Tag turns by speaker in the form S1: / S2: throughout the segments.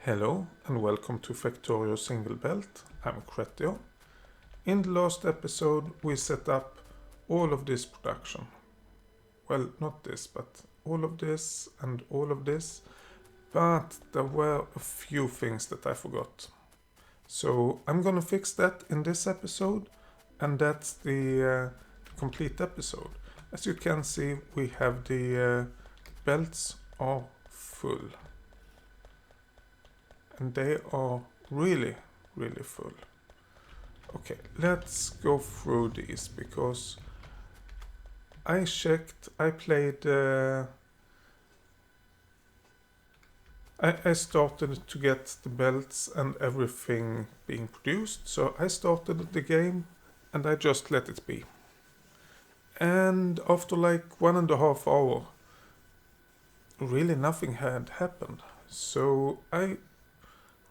S1: Hello and welcome to Factorio Single Belt. I'm Cretio. In the last episode we set up all of this production. Well, not this, but all of this and all of this. But there were a few things that I forgot. So I'm gonna fix that in this episode, and that's the complete episode. As you can see, we have the belts are full. And they are really full. Okay, let's go through these because I checked, I played, I started to get the belts and everything being produced, so I started the game and I just let it be. And after like 1.5 hours, really nothing had happened. So I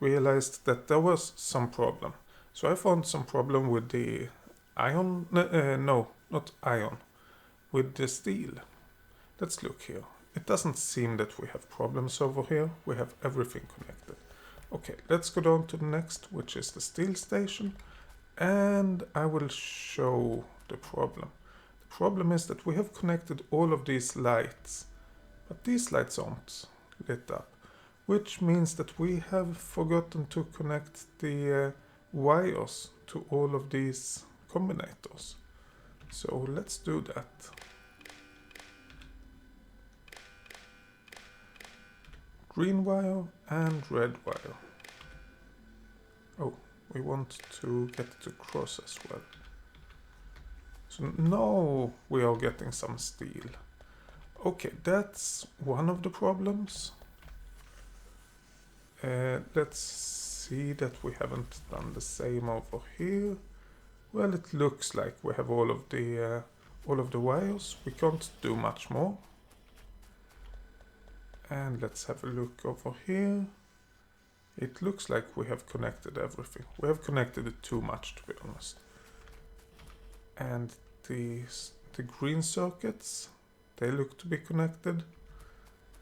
S1: realized that there was some problem. So I found some problem with the iron, no, not iron, with the steel. Let's look here. It doesn't seem that we have problems over here. We have everything connected. Okay, let's go down to the next, which is the steel station. And I will show the problem. The problem is that we have connected all of these lights, but these lights aren't lit up. Which means that we have forgotten to connect the wires to all of these combinators. So let's do that. Green wire and red wire. Oh, we want to get it across as well. So now we are getting some steel. Okay, that's one of the problems. Let's see that we haven't done the same over here. Well, it looks like we have all of the wires. We can't do much more. And let's have a look over here. It looks like we have connected everything. We have connected it too much, to be honest. And the green circuits, they look to be connected,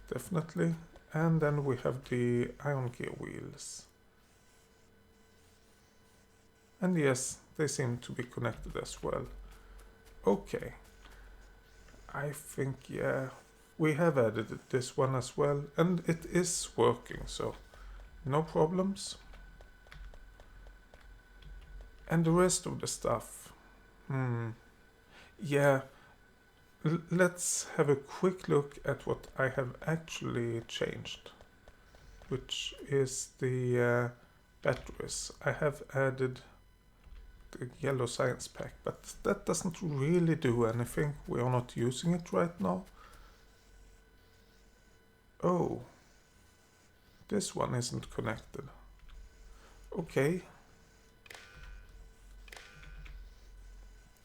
S1: definitely. And then we have the iron gear wheels. And yes, they seem to be connected as well. Okay. I think, yeah, we have added this one as well. And it is working, so no problems. And the rest of the stuff. Yeah. Let's have a quick look at what I have actually changed, which is the batteries. I have added the yellow science pack, but that doesn't really do anything. We are not using it right now. Oh, this one isn't connected. Okay.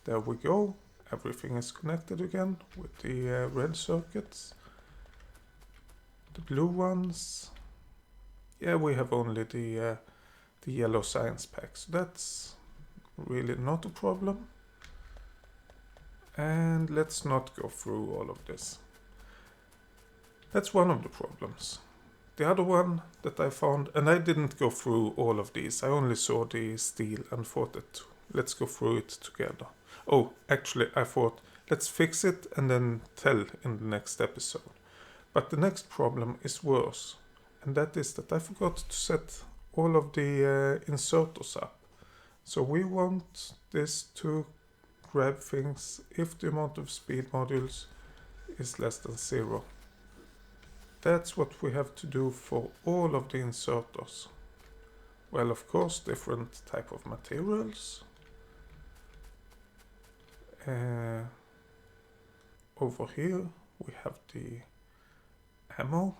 S1: There we go. Everything is connected again with the red circuits. The blue ones. Yeah, we have only the yellow science pack, so that's really not a problem. And let's not go through all of this. That's one of the problems. The other one that I found, and I didn't go through all of these, I only saw the steel and thought that let's go through it together. Oh, actually, I thought, let's fix it and then tell in the next episode. But the next problem is worse. And that is that I forgot to set all of the inserters up. So we want this to grab things if the amount of speed modules is less than 0. That's what we have to do for all of the inserters. Well, of course, different type of materials. Over here we have the ammo.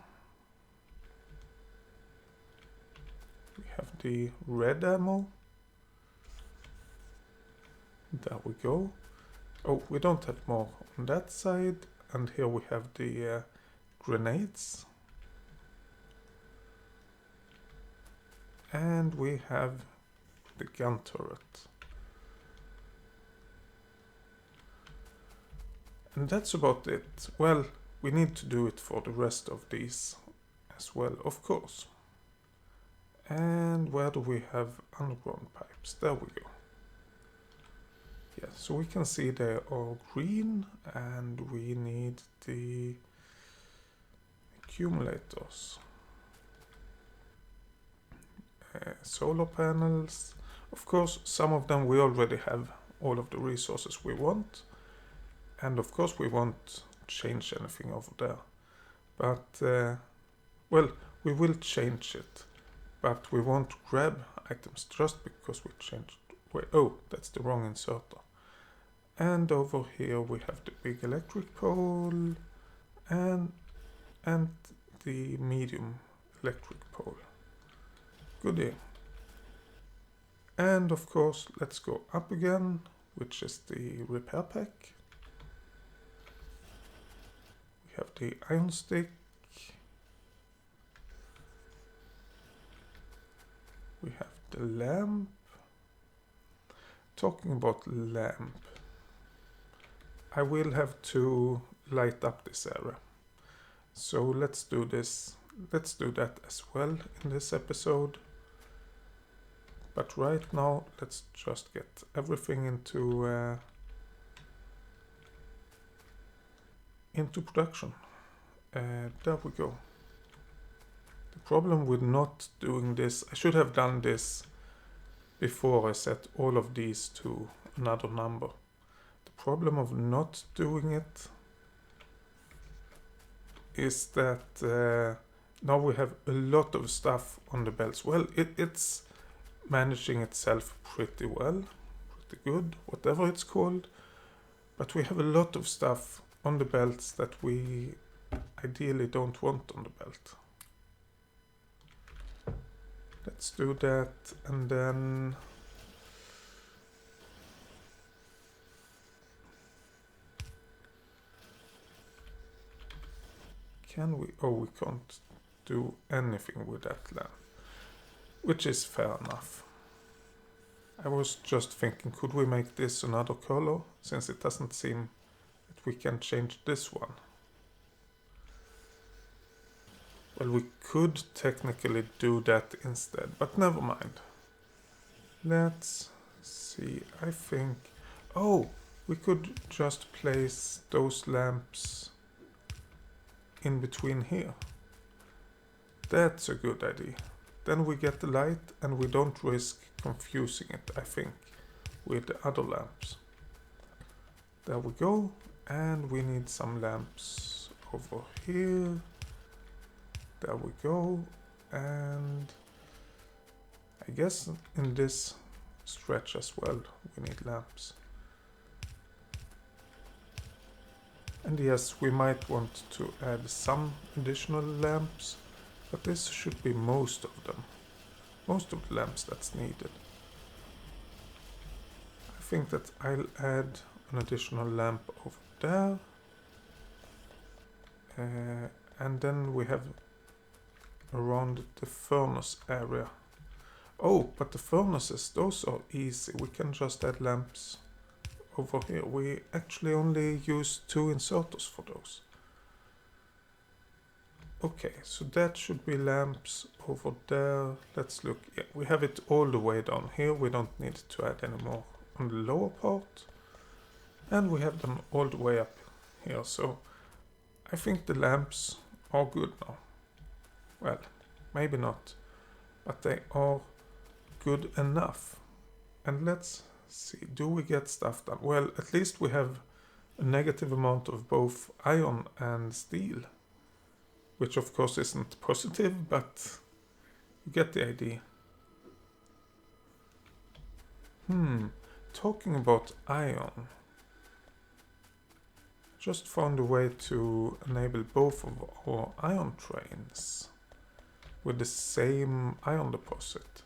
S1: We have the red ammo. There we go. Oh, we don't have more on that side. And here we have the grenades. And we have the gun turret. And that's about it. Well, we need to do it for the rest of these as well, of course. And where do we have underground pipes? There we go. Yeah, so we can see they are green, and we need the accumulators. Solar panels. Of course, some of them we already have all of the resources we want. And of course we won't change anything over there. But, well, we will change it. But we won't grab items just because we changed. Oh, that's the wrong inserter. And over here we have the big electric pole and the medium electric pole. Goodie. And of course, let's go up again, which is the repair pack. We have the iron stick. We have the lamp. Talking about lamp, I will have to light up this area. So let's do this. Let's do that as well in this episode. But right now, let's just get everything into production. There we go. The problem with not doing this, I should have done this before I set all of these to another number. The problem of not doing it is that now we have a lot of stuff on the belts. Well, it's managing itself pretty well, pretty good, whatever it's called. But we have a lot of stuff on the belts that we ideally don't want on the belt. Let's do that, and then can we? Oh, we can't do anything with that lamp, which is fair enough. I was just thinking, could we make this another color, since it doesn't seem that we can change this one. Well, we could technically do that instead, but never mind. Let's see, I think... Oh, we could just place those lamps in between here. That's a good idea. Then we get the light and we don't risk confusing it, I think, with the other lamps. There we go. And we need some lamps over here. There we go. And I guess in this stretch as well we need lamps. And yes, we might want to add some additional lamps, but this should be most of them. Most of the lamps that's needed. I think that I'll add an additional lamp over there. And then we have around the furnace area. Oh, but the furnaces, those are easy. We can just add lamps over here. We actually only use 2 inserters for those. Okay, so that should be lamps over there. Let's look. Yeah, we have it all the way down here. We don't need to add any more on the lower part. And we have them all the way up here. So I think the lamps are good now. Well, maybe not, but they are good enough. And let's see, do we get stuff done? Well, at least we have a negative amount of both iron and steel. Which of course isn't positive, but you get the idea. Talking about iron. Just found a way to enable both of our iron trains with the same iron deposit.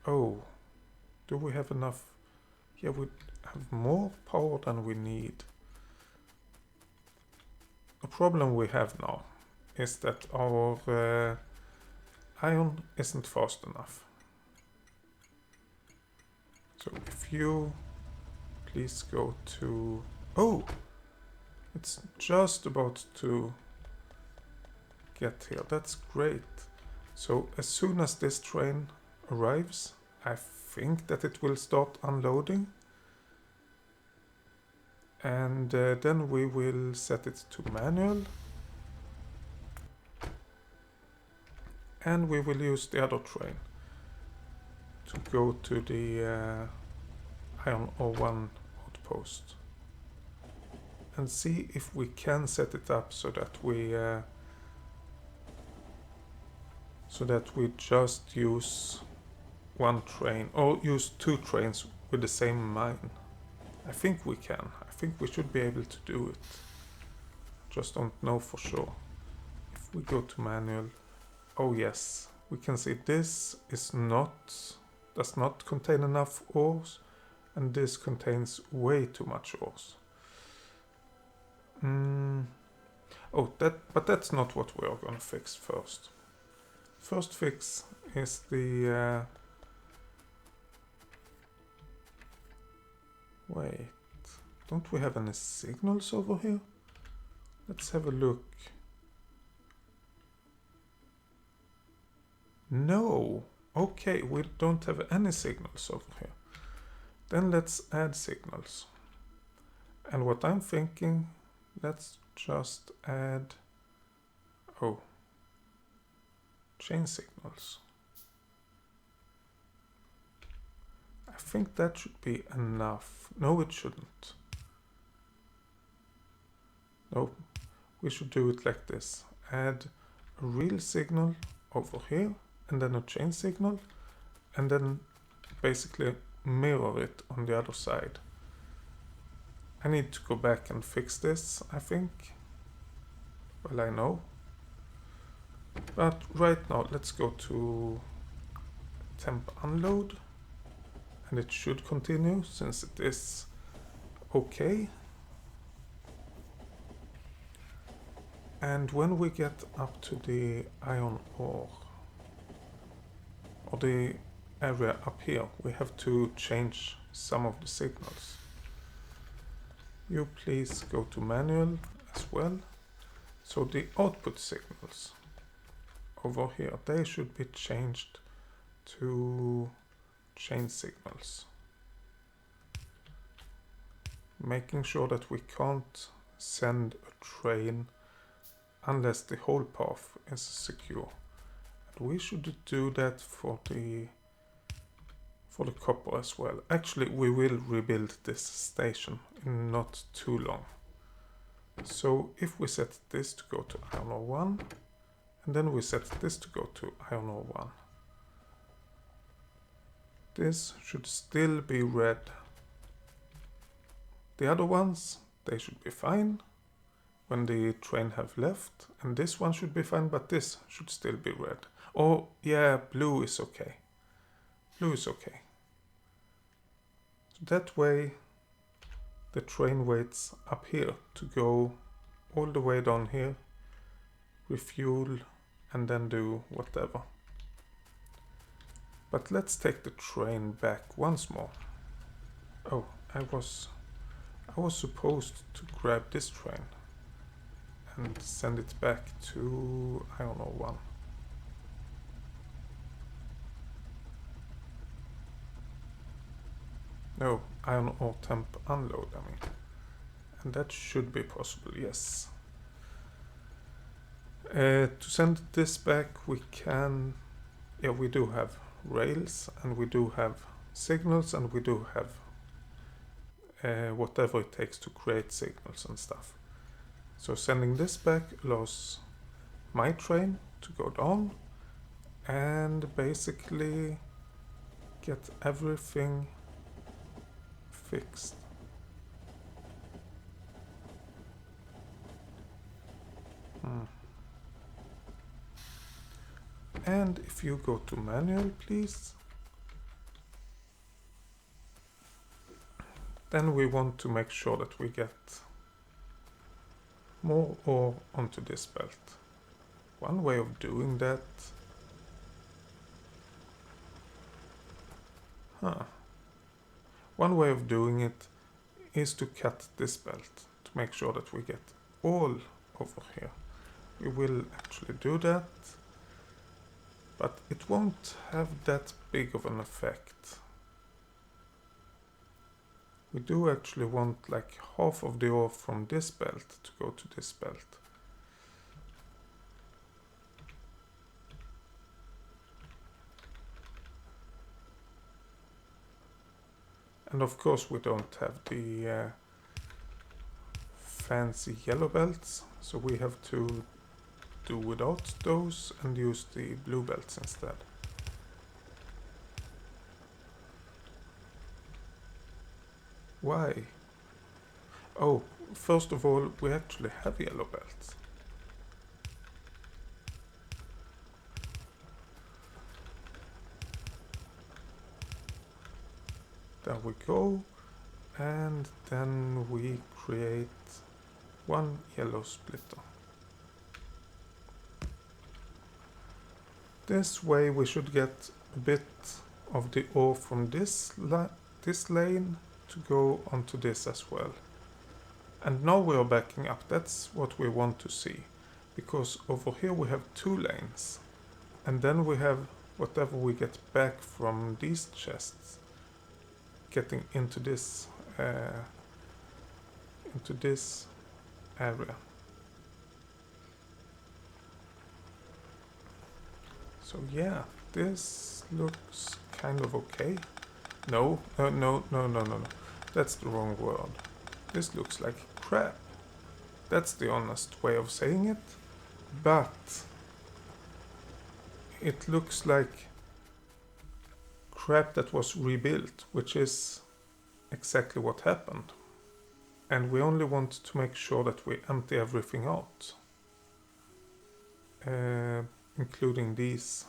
S1: Oh, do we have enough? Yeah, we have more power than we need. A problem we have now is that our iron isn't fast enough. So if you please go to... Oh! It's just about to get here. That's great. So as soon as this train arrives, I think that it will start unloading. And then we will set it to manual. And we will use the other train to go to the iron ore 1 outpost. And see if we can set it up so that we just use one train, or use 2 trains with the same mine. I think we can. I think we should be able to do it. Just don't know for sure. If we go to manual, oh yes, we can see this does not contain enough ores, and this contains way too much ores. But that's not what we are gonna fix first. First fix is the wait, don't we have any signals over here? Let's have a look. No, okay, we don't have any signals over here. Then let's add signals. And what I'm thinking, let's just add, chain signals. I think that should be enough. No, it shouldn't. No, we should do it like this. Add a real signal over here, and then a chain signal, and then basically mirror it on the other side. I need to go back and fix this, I think. Well, I know. But right now, let's go to temp unload. And it should continue, since it is okay. And when we get up to the iron ore, or the area up here, we have to change some of the signals. You please go to manual as well. So the output signals over here, they should be changed to chain signals. Making sure that we can't send a train unless the whole path is secure. And we should do that for the copper as well. Actually, we will rebuild this station in not too long. So if we set this to go to iron ore 1, and then we set this to go to iron ore 1, this should still be red. The other ones, they should be fine when the train have left, and this one should be fine, but this should still be red. Oh yeah, blue is okay. Blue is okay. So that way the train waits up here to go all the way down here, refuel, and then do whatever. But let's take the train back once more. Oh, I was supposed to grab this train and send it back to iron ore 1. No, iron ore temp unload, I mean. And that should be possible, yes. To send this back, we can... Yeah, we do have rails, and we do have signals, and we do have whatever it takes to create signals and stuff. So sending this back allows my train to go down and basically get everything fixed. And if you go to manual, please, then we want to make sure that we get more ore onto this belt. One way of doing that... One way of doing it is to cut this belt to make sure that we get all over here. We will actually do that. but it won't have that big of an effect. We do actually want like half of the ore from this belt to go to this belt. And of course we don't have the fancy yellow belts, so we have to do without those and use the blue belts instead. Why? Oh, first of all, we actually have yellow belts. There we go. And then we create one yellow splitter. This way we should get a bit of the ore from this lane to go onto this as well. And now we are backing up. That's what we want to see. Because over here we have 2 lanes. And then we have whatever we get back from these chests getting into this area. So yeah, this looks kind of okay. No. That's the wrong word. This looks like crap. That's the honest way of saying it. But it looks like crap that was rebuilt, which is exactly what happened. And we only want to make sure that we empty everything out. Including these.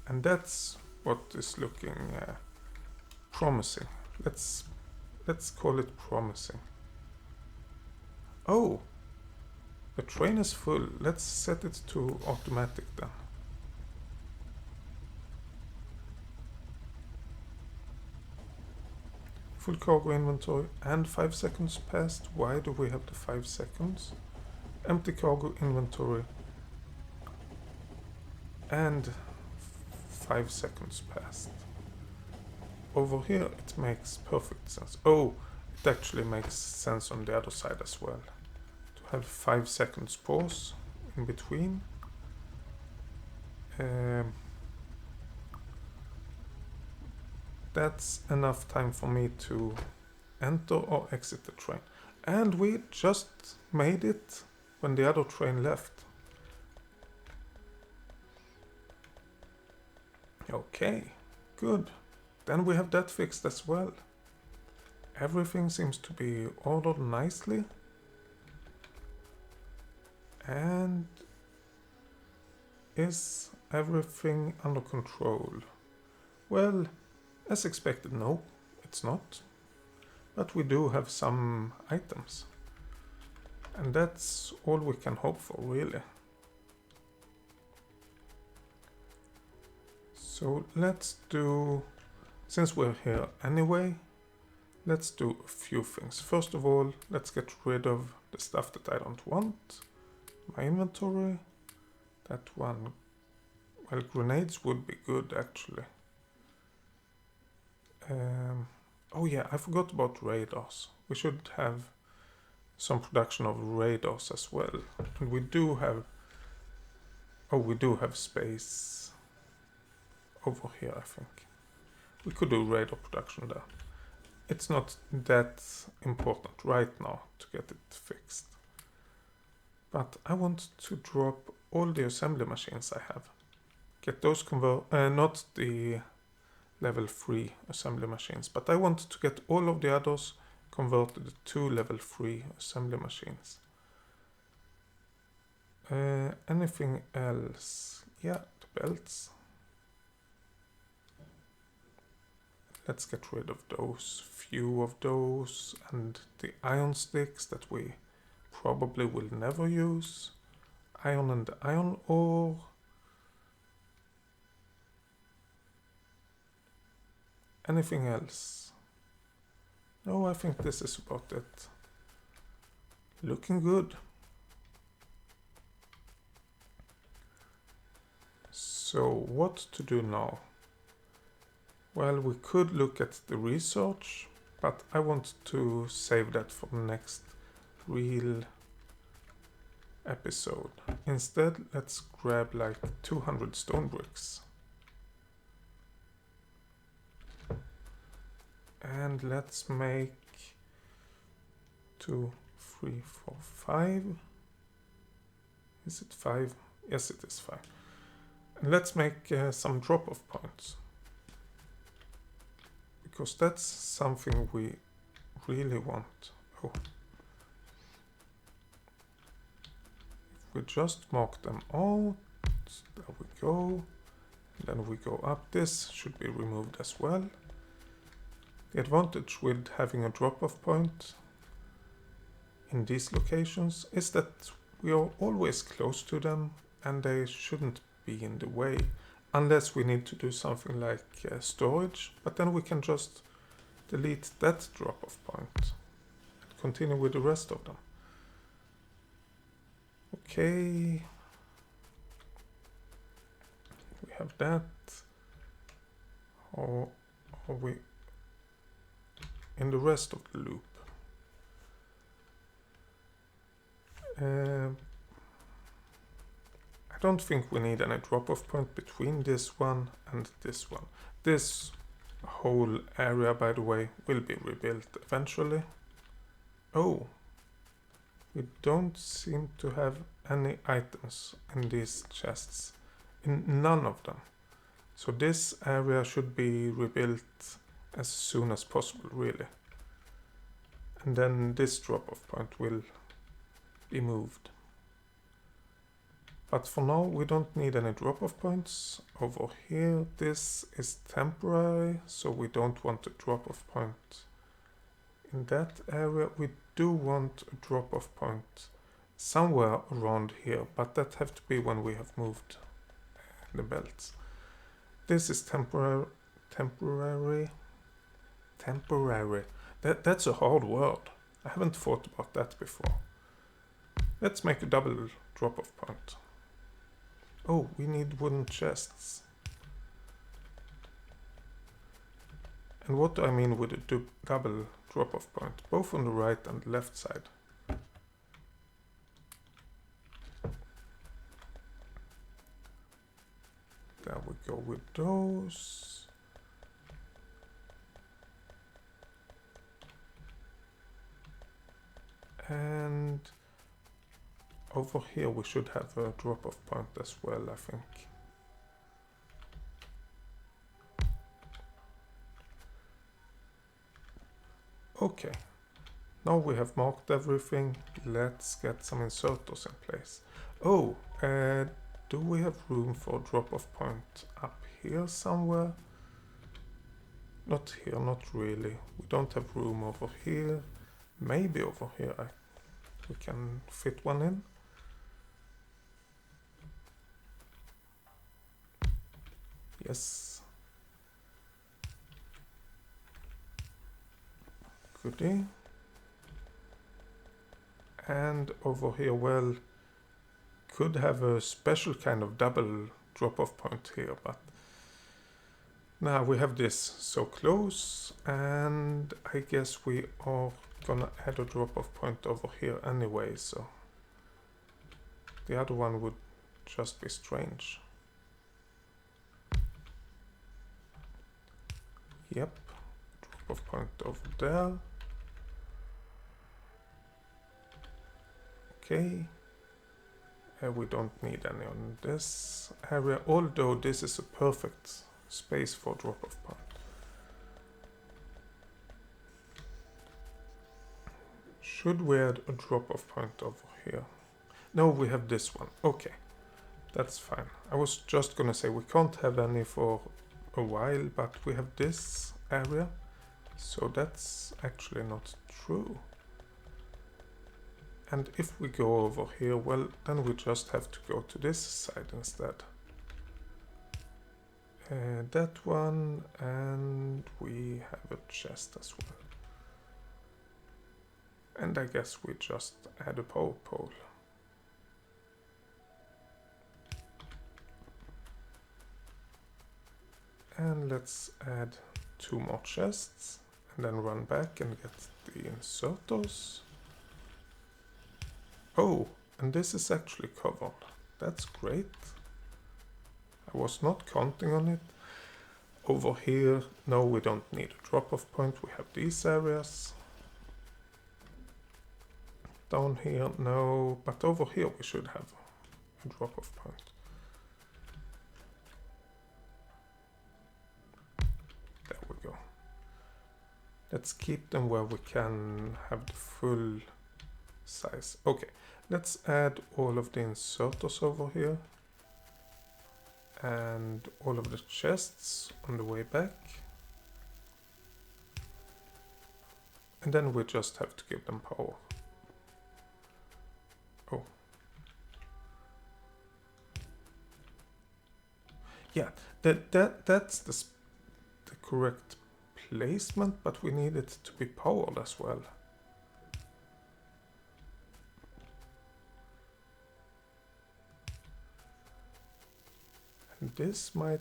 S1: And that's what is looking promising. Let's call it promising. Oh, the train is full. Let's set it to automatic then. Full cargo inventory and 5 seconds passed. Why do we have the 5 seconds? Empty cargo inventory and 5 seconds passed. Over here it makes perfect sense. Oh, it actually makes sense on the other side as well. To have 5 seconds pause in between. That's enough time for me to enter or exit the train. And we just made it when the other train left. Okay, good. Then we have that fixed as well. Everything seems to be ordered nicely. And is everything under control? Well, as expected, no, it's not. But we do have some items. And that's all we can hope for, really. So let's do, since we're here anyway, let's do a few things. First of all, let's get rid of the stuff that I don't want. My inventory, that one, well, grenades would be good actually. Oh yeah, I forgot about radars. We should have some production of radars as well. And we do have, oh, we do have space over here, I think. We could do radar production there. It's not that important right now to get it fixed. But I want to drop all the assembly machines I have. Get those not the level 3 assembly machines, but I want to get all of the others converted to level 3 assembly machines. Anything else? Yeah, the belts. Let's get rid of those, few of those, and the iron sticks that we probably will never use. Iron and iron ore. Anything else? No, I think this is about it. Looking good. So what to do now? Well, we could look at the research, but I want to save that for the next real episode. Instead, let's grab like 200 stone bricks. And let's make 2, 3, 4, 5. Is it 5? Yes, it is 5. And let's make some drop-off points. Because that's something we really want. Oh. If we just mark them out, there we go. And then we go up. This should be removed as well. The advantage with having a drop-off point in these locations is that we are always close to them and they shouldn't be in the way. Unless we need to do something like storage, but then we can just delete that drop-off point and continue with the rest of them. Okay, we have that. Or are we in the rest of the loop? I don't think we need any drop-off point between this one and this one. This whole area, by the way, will be rebuilt eventually. Oh, we don't seem to have any items in these chests. In none of them. So this area should be rebuilt as soon as possible, really. And then this drop-off point will be moved. But for now we don't need any drop-off points. Over here this is temporary, so we don't want a drop-off point in that area. We do want a drop-off point somewhere around here, but that have to be when we have moved the belts. This is temporary. That's a hard word. I haven't thought about that before. Let's make a double drop-off point. Oh, we need wooden chests. And what do I mean with a double drop-off point? Both on the right and left side. There we go with those. And over here we should have a drop-off point as well, I think. Okay, now we have marked everything. Let's get some inserters in place. Oh, do we have room for a drop-off point up here somewhere? Not here, not really. We don't have room over here. Maybe over here we can fit one in. Yes. Goodie. And over here, well, could have a special kind of double drop-off point here, but now we have this so close, and I guess we are gonna add a drop-off point over here anyway, so the other one would just be strange. Yep, drop-off point over there. Okay, we don't need any on this area, although this is a perfect space for drop-off point. Should we add a drop-off point over here? No, we have this one. Okay, that's fine. I was just gonna say we can't have any for a while, but we have this area, so that's actually not true. And if we go over here, well, then we just have to go to this side instead. That one, and we have a chest as well. And I guess we just add a power pole. And let's add 2 more chests and then run back and get the inserters. Oh, and this is actually covered. That's great. I was not counting on it. Over here, no, we don't need a drop-off point. We have these areas. Down here, no, but over here we should have a drop-off point. There we go. Let's keep them where we can have the full size. Okay, let's add all of the inserters over here. And all of the chests on the way back. And then we just have to give them power. Oh. Yeah, that's the correct placement, but we need it to be powered as well. And this might...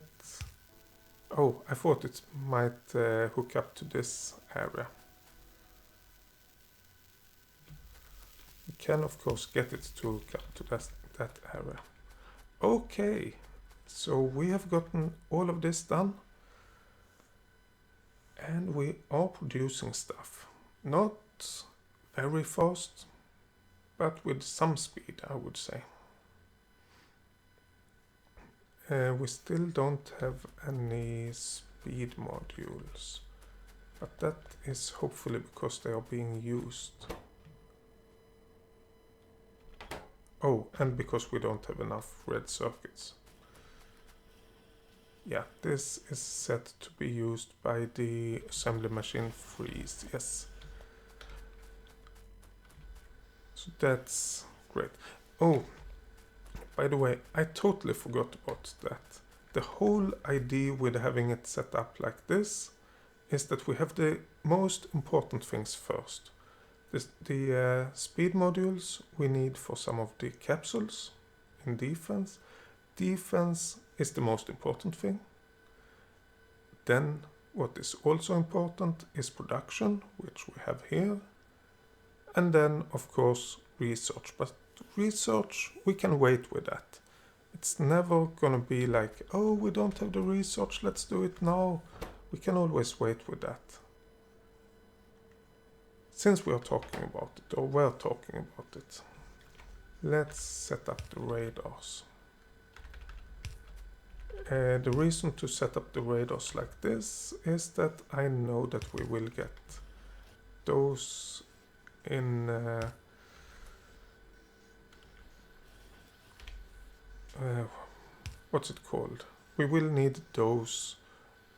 S1: Oh, I thought it might hook up to this area. We can of course get it to hook up to that area. Okay, so we have gotten all of this done. And we are producing stuff. Not very fast, but with some speed, I would say. We still don't have any speed modules, but that is hopefully because they are being used. Oh, and because we don't have enough red circuits. Yeah, this is set to be used by the assembly machine freeze, yes. So that's great. Oh, by the way, I totally forgot about that. The whole idea with having it set up like this is that we have the most important things first. The speed modules we need for some of the capsules in defense. Defense is the most important thing. Then what is also important is production, which we have here. And then of course research, but research we can wait with that. It's never gonna be like, oh, we don't have the research, let's do it now. We can always wait with that. Since we are talking about it, or we're talking about it, let's set up the radars. The reason to set up the radars like this is that I know that we will get those in what's it called? We will need those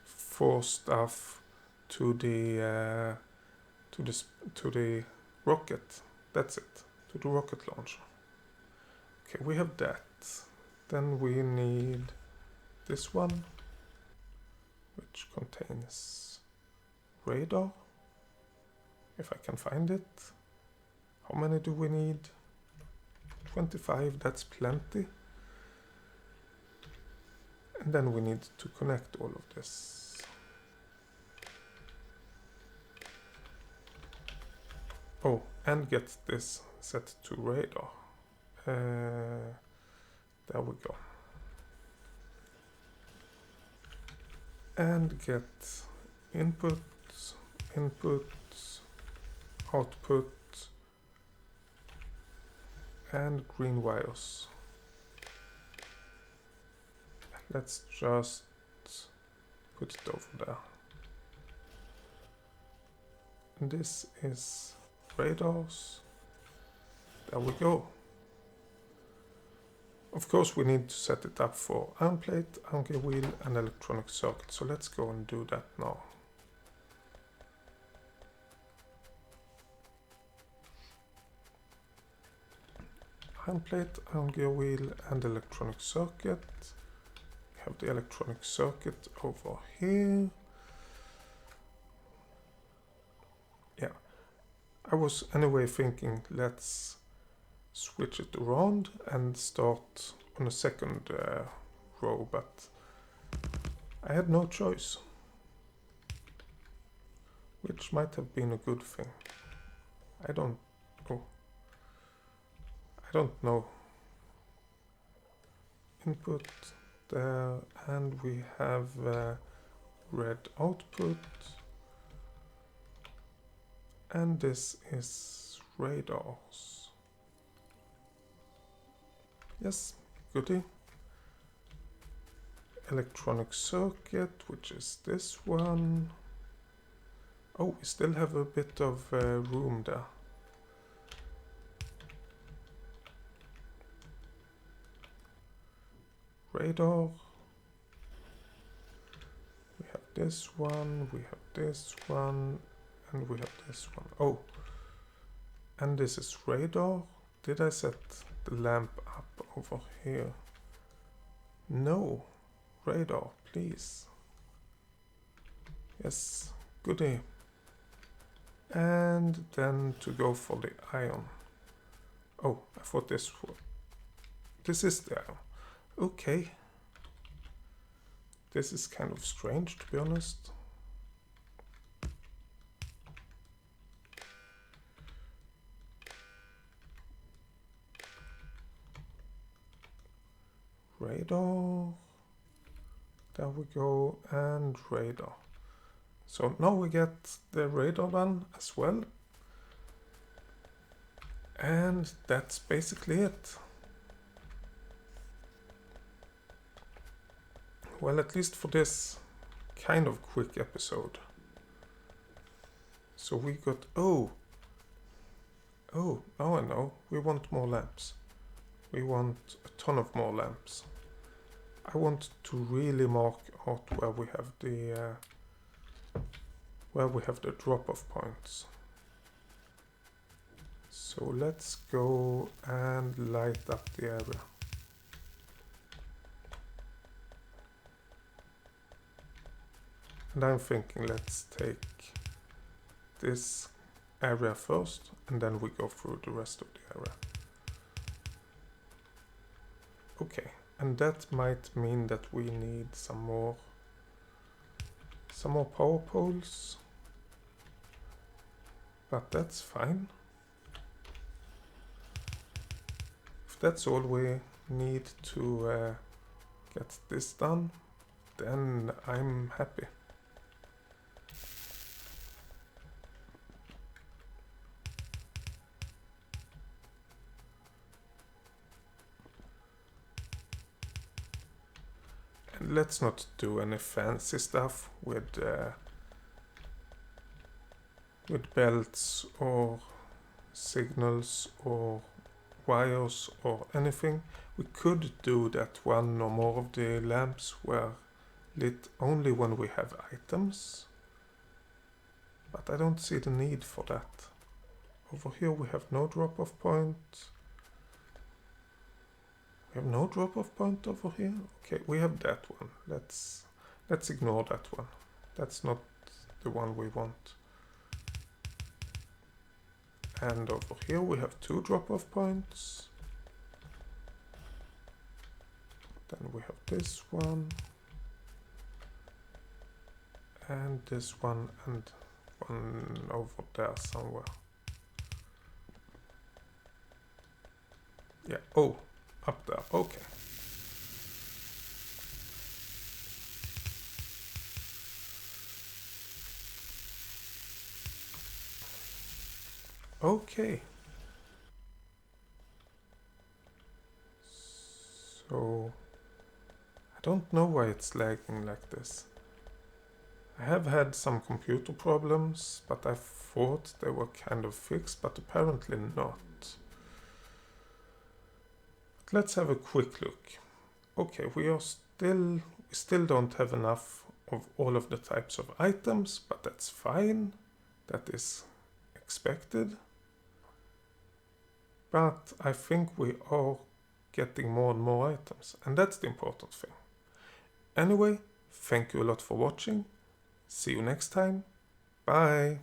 S1: for stuff to the rocket. That's it. To the rocket launcher. Okay, we have that. Then we need this one, which contains radar. If I can find it. How many do we need? 25, that's plenty. And then we need to connect all of this. Oh, and get this set to radar. There we go. And get input, output, and green wires. Let's just put it over there. And this is radars. There we go. Of course we need to set it up for iron plate, iron gear wheel and electronic circuit. So let's go and do that now. Iron plate, iron gear wheel and electronic circuit. We have the electronic circuit over here. Yeah, I was anyway thinking let's switch it around and start on a second row, but I had no choice. Which might have been a good thing. I don't know. Input there, and we have red output. And this is radars. Yes, goodie. Electronic circuit, which is this one. Oh, we still have a bit of room there. Radar. We have this one, we have this one, and we have this one. Oh, and this is radar. Did I set the lamp up over here? No. Radar, please. Yes, goodie. And then to go for the ion. Oh, I thought this is the ion. Okay. This is kind of strange, to be honest. Radar. There we go, and radar. So now we get the radar done as well. And that's basically it. Well, at least for this kind of quick episode. So we got, oh, now I know, we want more lamps. We want a ton of more lamps. I want to really mark out where we have the drop-off points. So let's go and light up the area. And I'm thinking let's take this area first, and then we go through the rest of the area. Okay, and that might mean that we need some more power poles, but that's fine. If that's all we need to get this done, then I'm happy. And let's not do any fancy stuff with belts or signals or wires or anything. We could do that one or more of the lamps were lit only when we have items, but I don't see the need for that. Over here we have no drop-off point. We have no drop-off point over here. Okay, we have that one. Let's ignore that one. That's not the one we want. And over here we have two drop-off points. Then we have this one. And this one, and one over there somewhere. Yeah, oh, up there, okay. Okay. So, I don't know why it's lagging like this. I have had some computer problems, but I thought they were kind of fixed, but apparently not. But let's have a quick look. Okay, we still don't have enough of all of the types of items, but that's fine. That is expected. But I think we are getting more and more items, and that's the important thing. Anyway, thank you a lot for watching. See you next time. Bye.